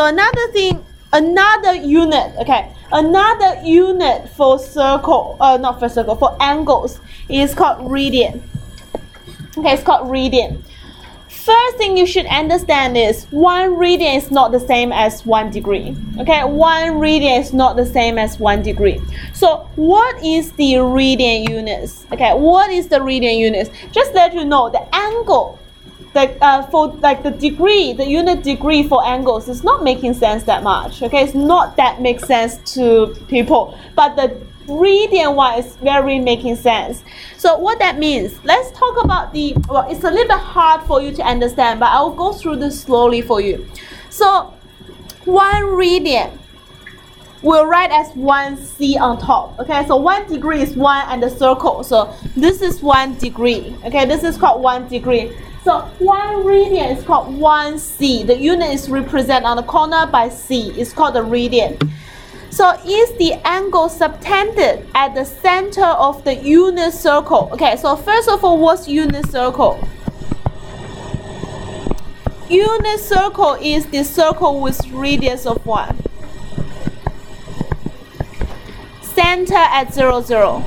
So another unit for for angles is called radian. Okay, it's called radian. First thing you should understand is 1 radian is not the same as 1 degree. Okay, 1 radian is not the same as 1 degree. So what is the radian units? Okay, what is the radian units? Just let you know the angle, for like the degree, the unit degree for angles is not making sense that much. Okay, it's not that makes sense to people, but the radian one is very making sense. So what that means, let's talk about it's a little bit hard for you to understand, but I'll go through this slowly for you. So 1 radian we'll write as 1c on top. Okay, so 1 degree is 1 and the circle, so this is 1 degree. Okay, this is called 1 degree. So 1 radian is called 1c. The unit is represented on the corner by c. It's called the radian. So is the angle subtended at the center of the unit circle? Okay, so first of all, what's unit circle? Unit circle is the circle with radius of 1. Center at 0, 0.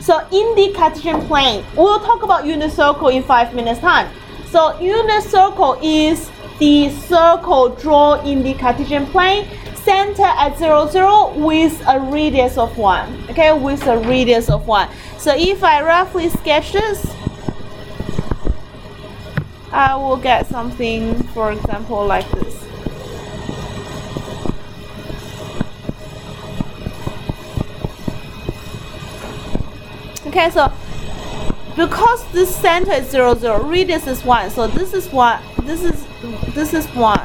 So in the Cartesian plane, we'll talk about unit circle in 5 minutes time. So unit circle is the circle drawn in the Cartesian plane, center at 0, 0 with a radius of 1. Okay, with a radius of 1. So if I roughly sketch this, I will get something, for example, like this. Okay, so because this center is 0, 0, radius is 1, so this is 1, this is 1,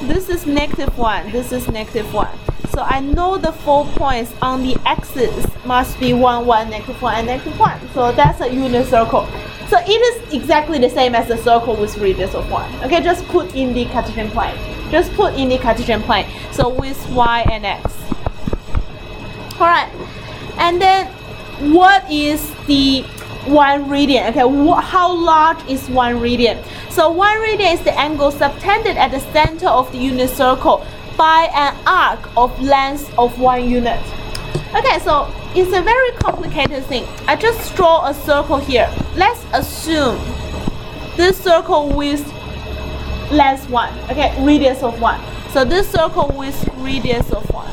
this is -1, this is -1. So I know the 4 points on the axis must be 1, 1, -1, and -1. So that's a unit circle. So it is exactly the same as a circle with radius of 1. Okay, just put in the Cartesian plane. Just put in the Cartesian plane. So with y and x. Alright, and then what is the 1 radian? Okay, how large is 1 radian? So 1 radian is the angle subtended at the center of the unit circle by an arc of length of 1 unit. Okay, so it's a very complicated thing. I just draw a circle here. Let's assume this circle with length 1. Okay, radius of 1. So this circle with radius of 1.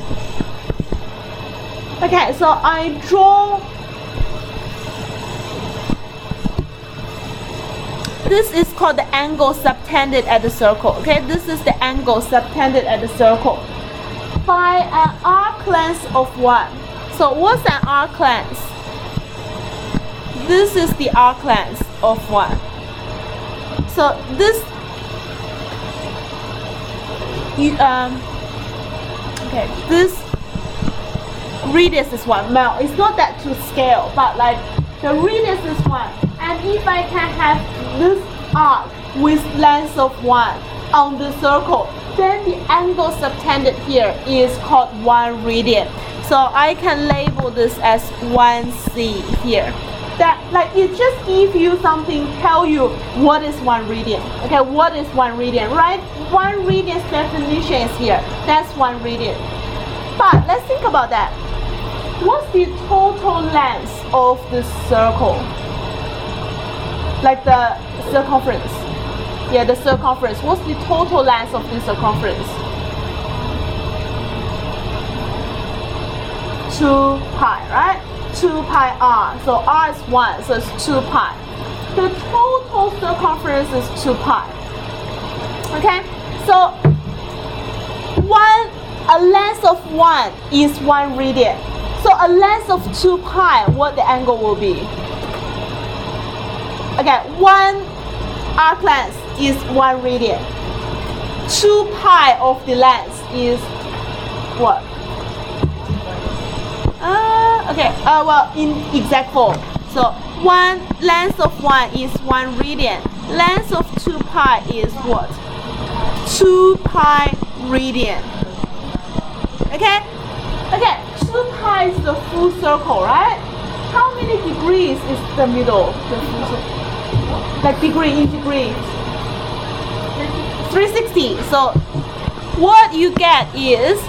Okay, so I draw. This is called the angle subtended at the circle. Okay, this is the angle subtended at the circle by an arc length of 1. So what's an arc length? This is the arc length of 1. So this this radius is 1. Now it's not that to scale, but like the radius is 1. And if I can have this arc with length of 1 on the circle, then the angle subtended here is called 1 radian. So I can label this as 1c here. That like it just gives you something, tell you what is 1 radian. Okay, what is 1 radian, right? 1 radian's definition is here. That's 1 radian. But let's think about that. What's the total length of the circle? Like the circumference. Yeah, the circumference. What's the total length of the circumference? 2 pi, right? 2 pi r. So r is 1, so it's 2 pi. The total circumference is 2 pi. Okay? So a length of 1 is 1 radian. So a length of 2 pi, what the angle will be? Okay, 1 arc length is 1 radian. 2 pi of the length is what? Well, in exact form. So length of 1 is 1 radian. Length of 2 pi is what? 2 pi radian. Okay? Okay, 2 pi is the full circle, right? How many degrees is the middle? The full circle? like degree in degree. 360. So what you get is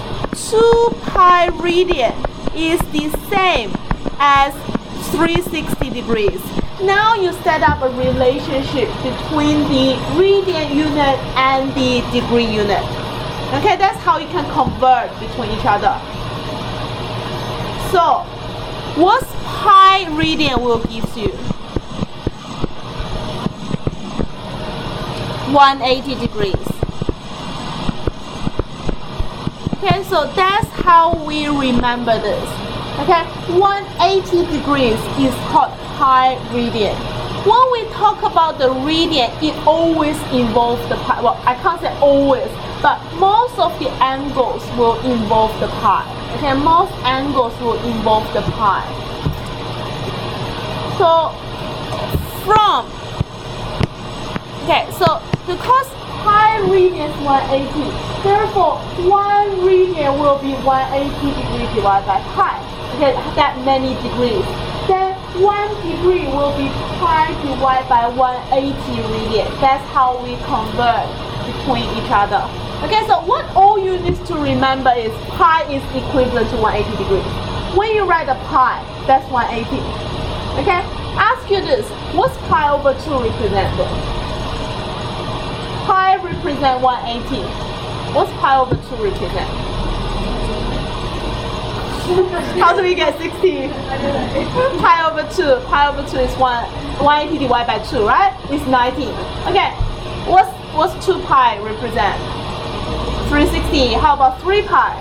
2 pi radian is the same as 360 degrees. Now you set up a relationship between the radian unit and the degree unit. Okay, that's how you can convert between each other. So what pi radian will give you? 180 degrees. Okay, so that's how we remember this. Okay, 180 degrees is called pi radian. When we talk about the radian, it always involves the pi. Well, I can't say always, but most of the angles will involve the pi. Okay, most angles will involve the pi. So so because pi radian is 180, therefore 1 radian will be 180 degrees divided by pi. Okay, that many degrees. Then 1 degree will be pi divided by 180 radian. That's how we convert between each other. Okay, so what all you need to remember is pi is equivalent to 180 degrees. When you write a pi, that's 180. Okay, ask you this, what's pi over 2 represent then? Pi represent 180. What's pi over 2 represent? How do we get 60? Pi over 2. Pi over 2 is 180 divided by 2, right? It's 90. Okay, what's 2 pi represent? 360. How about 3 pi?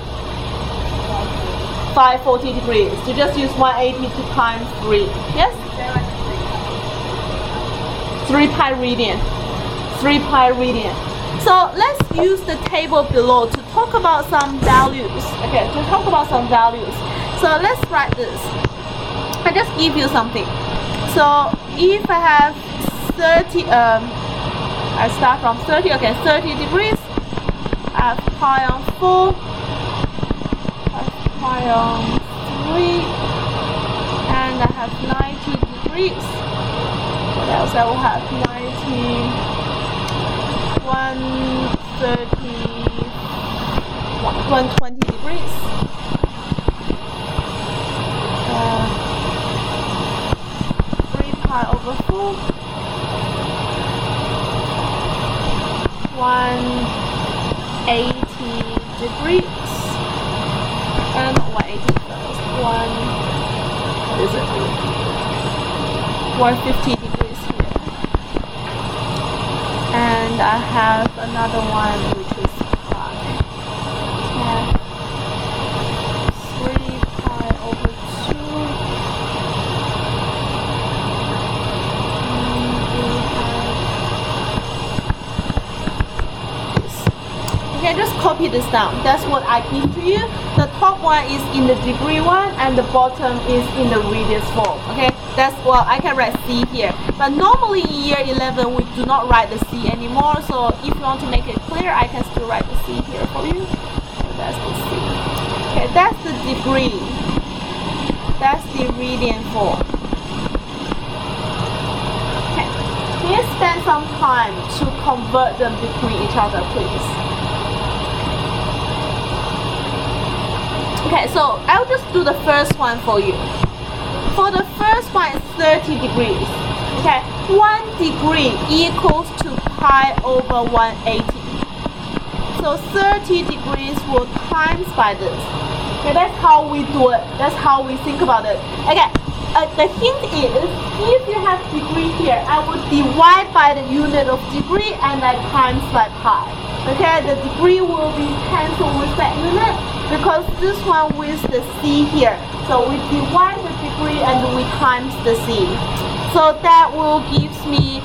540 degrees. You just use 180 to times 3. Yes? 3 pi radian. 3 pi radian. So let's use the table below to talk about some values. Okay, to talk about some values. So let's write this. I just give you something. So if I have 30, I start from 30. Okay, 30 degrees. I have pi on 4. I have pi on 3, and I have 90 degrees. What else? I will have 90. 120 degrees. 3 pi over 4. 180 degrees. And 180 first. What is it? 150 degrees here. And I have another one which is pi. 3 pi over 2. Okay, just copy this down. That's what I give to you. The top one is in the degree one and the bottom is in the radius form. Okay, that's what I can write C here. But normally in year 11 we do not write the C anymore. So if you want to make it clear, I can still write the C here for you. So that's the C. Okay, that's the degree. That's the radian form. Okay, can you spend some time to convert them between each other, please? Okay, so I'll just do the first one for you. For the first one, it's 30 degrees. Okay, 1 degree equals to pi over 180. So 30 degrees will times by this. Okay, that's how we do it. That's how we think about it. Okay, the hint is, if you have degree here, I would divide by the unit of degree and I times by pi. Okay, the degree will be cancelled with that unit, because this one with the C here. So we divide the degree and we times the C. So that will give me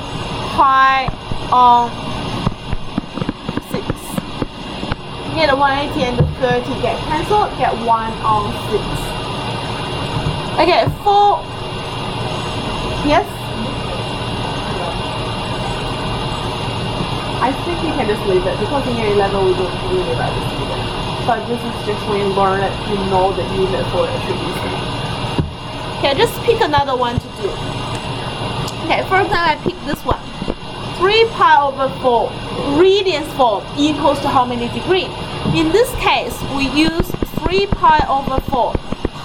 pi on 6. Okay, the 180 and the 30 get cancelled, get 1 on 6. Okay, for, yes? I think you can just leave it, because in year 11 we don't really write the C there. But this is just when you learn it, you know the unit for it should be C. Okay, just pick another one to do. Okay, for example, I pick this one. 3 pi over 4 radians form equals to how many degrees? In this case, we use 3 pi over 4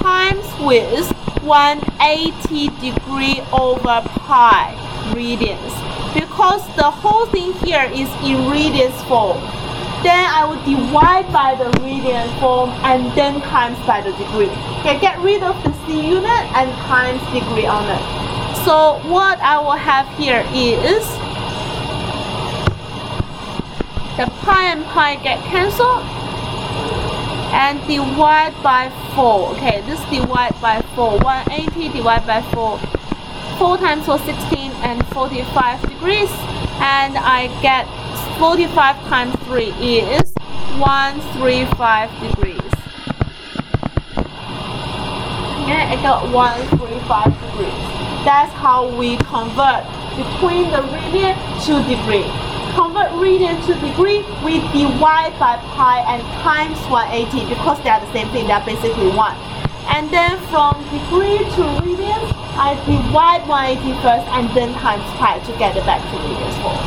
times with 180 degree over pi radians. Because the whole thing here is in radians form, then I will divide by the radian form and then times by the degree. Okay, get rid of the C unit and times degree on it. So what I will have here is the pi and pi get cancelled and divide by 4. Okay, this divide by 4. 180 divided by 4. 4 times 4, 16 and 45 degrees. And I get 45 times 3 is 135 degrees. Okay, I got 135 degrees. That's how we convert between the radian to degree. Convert radian to degree, we divide by pi and times 180 because they are the same thing, they are basically 1. And then from degree to radians, I divide 180 first and then times pi to get it back to radians form.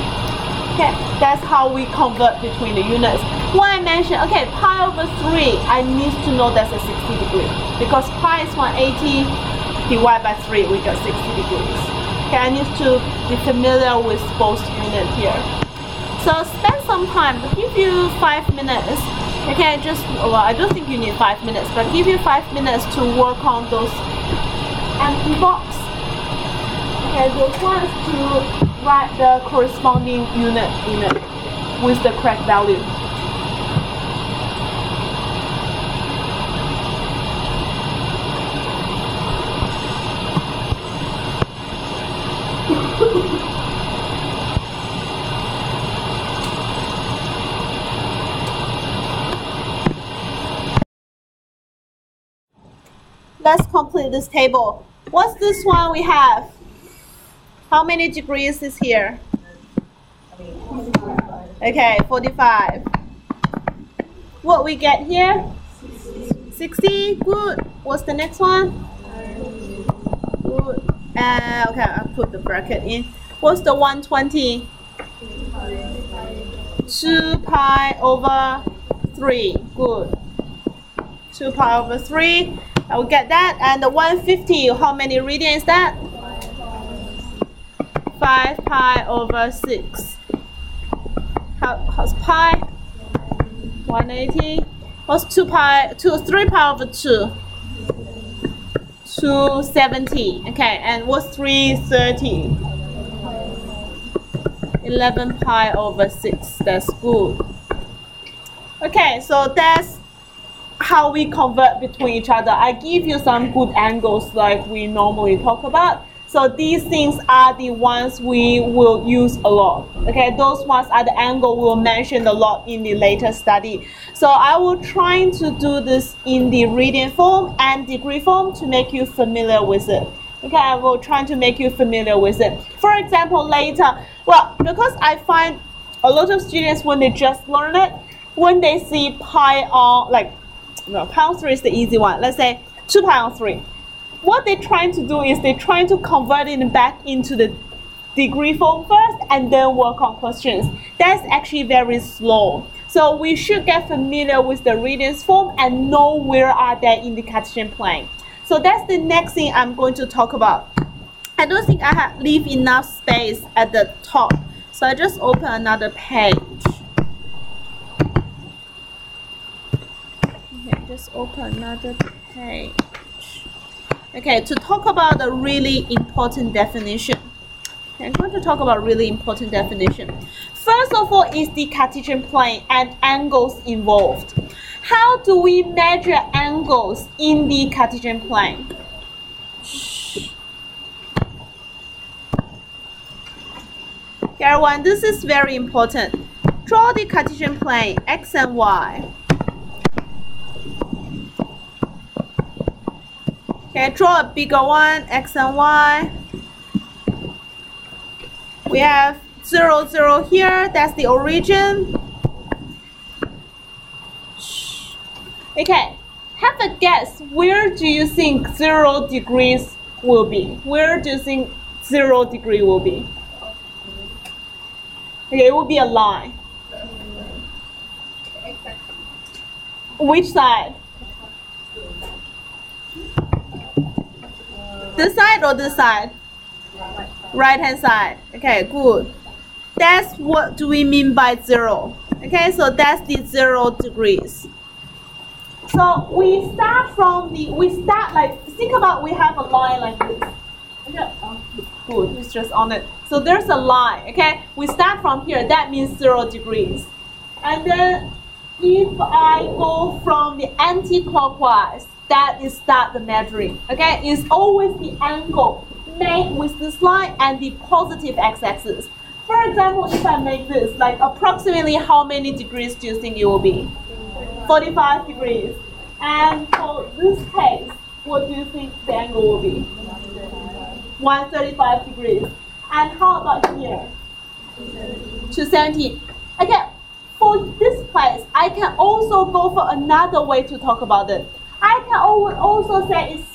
Okay, that's how we convert between the units. Why I mentioned, okay, pi over 3, I need to know that's a 60 degree. Because pi is 180, divided by 3, we got 60 degrees. Okay, I need to be familiar with both units here. So spend some time, give you 5 minutes. Okay, well, I don't think you need 5 minutes, but give you 5 minutes to work on those empty box. Okay, those ones to write the corresponding unit in it with the correct value. Let's complete this table. What's this one we have? How many degrees is here? Okay, 45. What we get here? 60. Good. What's the next one? Good. Okay, I'll put the bracket in. What's the 120? 2 pi over 3. Good. 2 pi over 3. I will get that. And the 150, how many radians is that? 5 pi over 6. How's pi? 180. What's 3 pi over 2? 270. Okay, and what's 330? 11 pi over 6. That's good. Okay, so that's how we convert between each other. I give you some good angles like we normally talk about. So these things are the ones we will use a lot. Okay, those ones are the angle we'll mention a lot in the later study. So I will try to do this in the radian form and degree form to make you familiar with it. Okay, I will try to make you familiar with it. For example, later, well, because I find a lot of students when they just learn it, when they see pi on, like, no, pi on 3 is the easy one. Let's say 2 pi on 3. What they're trying to do is they're trying to convert it back into the degree form first and then work on questions. That's actually very slow. So we should get familiar with the radians form and know where are they in the Cartesian plane. So that's the next thing I'm going to talk about. I don't think I have leave enough space at the top. So I just open another page. Okay, just open another page. Okay, to talk about a really important definition. Okay, I'm going to talk about really important definition. First of all is the Cartesian plane and angles involved. How do we measure angles in the Cartesian plane? Okay, everyone, this is very important. Draw the Cartesian plane, x and y. Okay, draw a bigger one, x and y. We have 0, 0 here, that's the origin. Okay, have a guess, where do you think 0 degrees will be? Where do you think 0 degree will be? Okay, it will be a line. Which side? This side or this side? Right hand side. Okay, good. That's what do we mean by 0. Okay, so that's the 0 degrees. So we start from the, think about we have a line like this. Okay, good, it's just on it. So there's a line, okay? We start from here, that means 0 degrees. And then if I go from the anti-clockwise, that is start the measuring, okay? It's always the angle made with this line and the positive x-axis. For example, if I make this, like approximately how many degrees do you think it will be? 45 degrees. And for this case, what do you think the angle will be? 135 degrees. And how about here? 270. Okay, for this place, I can also go for another way to talk about it. I can also say it's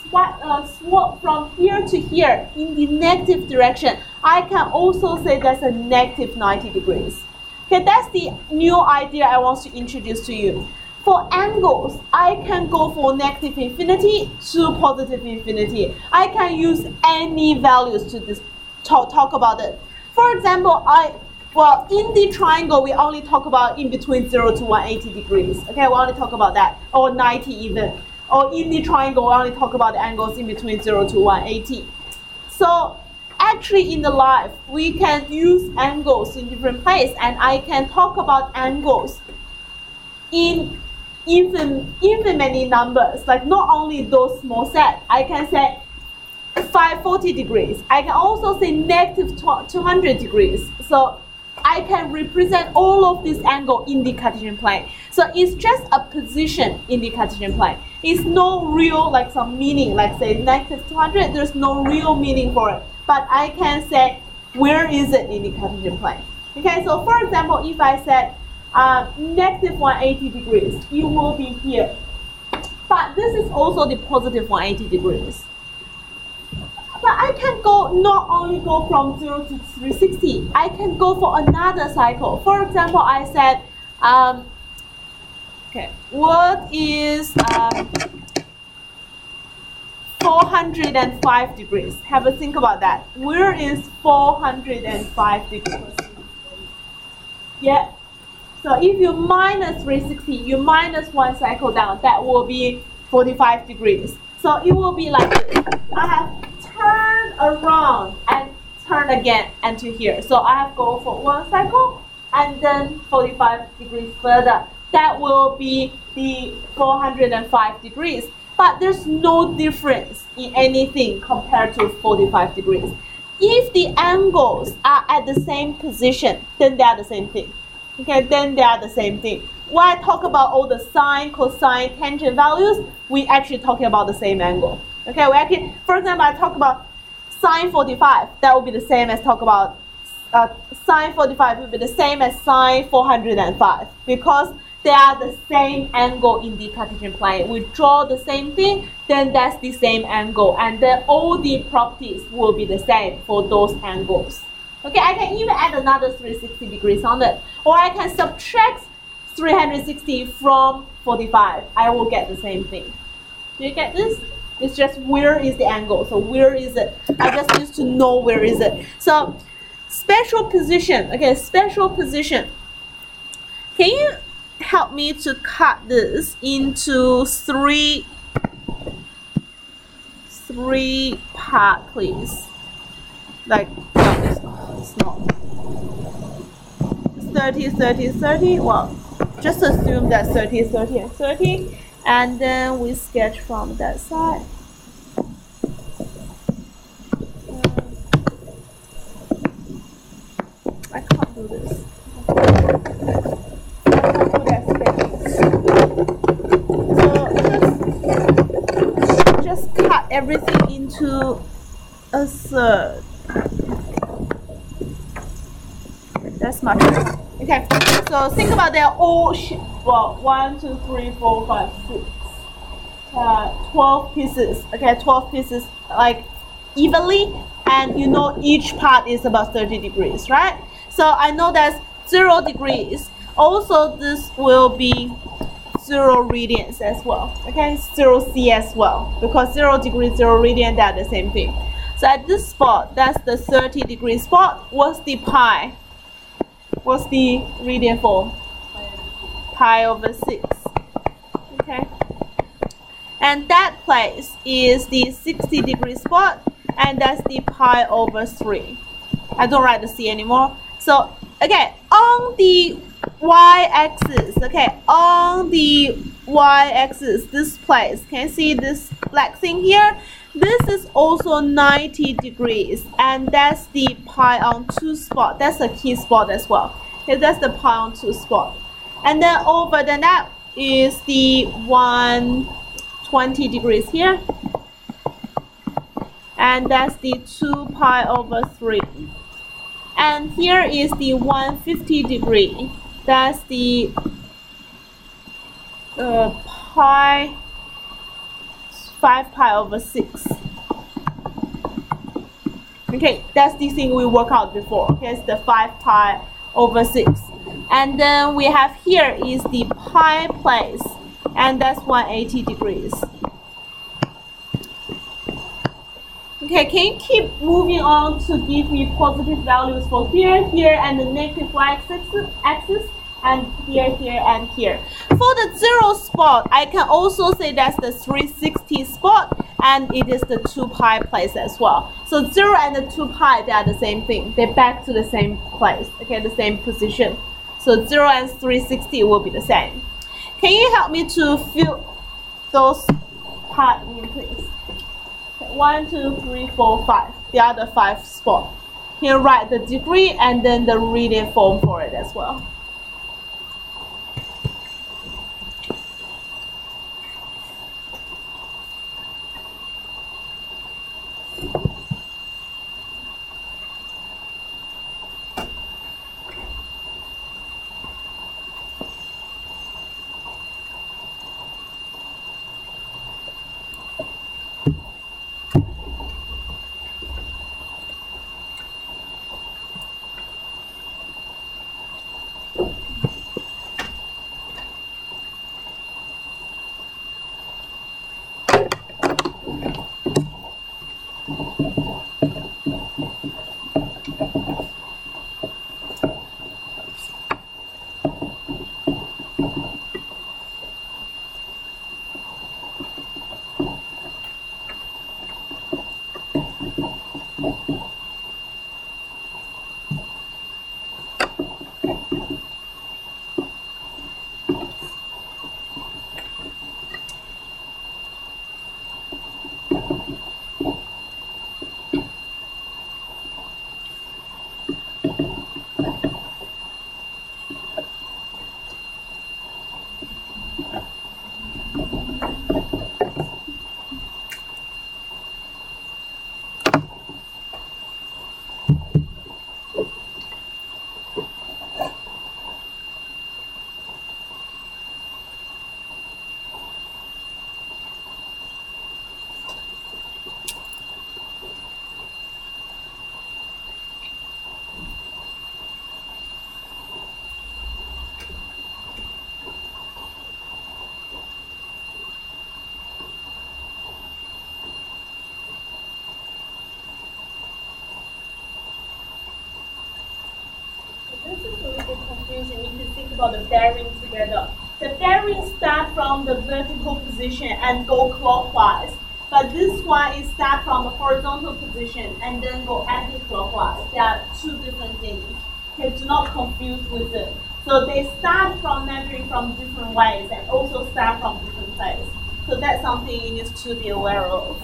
swap from here to here in the negative direction. I can also say that's a negative 90 degrees. Okay, that's the new idea I want to introduce to you. For angles, I can go for negative infinity to positive infinity. I can use any values to talk about it. For example, in the triangle, we only talk about in between 0 to 180 degrees. Okay, we only talk about that, or 90 even. Or in the triangle, we only talk about the angles in between 0 to 180. So actually in the life, we can use angles in different places, and I can talk about angles in infinitely numbers, like not only those small sets. I can say 540 degrees. I can also say negative 200 degrees. So I can represent all of this angle in the Cartesian plane. So it's just a position in the Cartesian plane. It's no real, like some meaning, like say negative 200, there's no real meaning for it. But I can say, where is it in the Cartesian plane? Okay, so for example, if I said negative 180 degrees, it will be here. But this is also the positive 180 degrees. But I can not only go from 0 to 360, I can go for another cycle. For example, I said, okay, what is 405 degrees? Have a think about that. Where is 405 degrees? Yeah. So if you minus 360, you minus one cycle down, that will be 45 degrees. So it will be like this. I have turned around and turn again and to here. So I have go for one cycle and then 45 degrees further. That will be the 405 degrees. But there's no difference in anything compared to 45 degrees. If the angles are at the same position, then they are the same thing. Okay, then they are the same thing. When I talk about all the sine, cosine, tangent values, we actually talking about the same angle. Okay, we actually, for example, I talk about sine 45. That will be the same as talk about sine 45 will be the same as sine 405 because they are the same angle in the Cartesian plane. We draw the same thing, then that's the same angle, and then all the properties will be the same for those angles. Okay, I can even add another 360 degrees on it, or I can subtract 360 from 45. I will get the same thing. Do you get this? It's just where is the angle? So where is it? I just need to know where is it. So special position. Okay, special position. Can you help me to cut this into three part, please? Like it's not 30, 30, 30. Well, just assume that 30, 30, and 30, and then we sketch from that side. I can't do this. So just cut everything into a third. That's much better. Okay, so think about they're all, well, 1, 2, 3, 4, 5, 6, 12 pieces. Okay, 12 pieces like evenly, and you know each part is about 30 degrees, right? So I know that's 0 degrees. Also, this will be 0 radians as well. Okay, 0 C as well, because 0 degree, 0 radian, they're the same thing. So at this spot, that's the 30 degree spot. What's the pi? What's the radian for? Pi over 6. Okay. And that place is the 60 degree spot, and that's the pi over 3. I don't write the C anymore. So, okay, on the y-axis, okay, on the y-axis, this place, can you see this black thing here? This is also 90 degrees, and that's the pi on 2 spot. That's a key spot as well. Okay, that's the pi on 2 spot. And then over the that is the 120 degrees here. And that's the 2 pi over 3. And here is the 150 degree. That's the pi 5 pi over 6. Okay, that's the thing we worked out before. Okay, it's the 5 pi over 6. And then we have here is the pi place, and that's 180 degrees. Okay, can you keep moving on to give me positive values for here, here, and the negative y-axis, and here, here, and here. For the 0 spot, I can also say that's the 360 spot, and it is the 2 pi place as well. So 0 and the 2 pi, they are the same thing. They're back to the same place, okay, the same position. So 0 and 360 will be the same. Can you help me to fill those parts in, please? 1, 2, 3, 4, 5. The other 5 spot. Here, write the degree and then the radian form for it as well. This is a little bit confusing if you think about the bearing together. The bearings start from the vertical position and go clockwise, but this one is start from the horizontal position and then go anti-clockwise. They are two different things. Okay, do not confuse with it. So they start from measuring from different ways and also start from different places. So that's something you need to be aware of.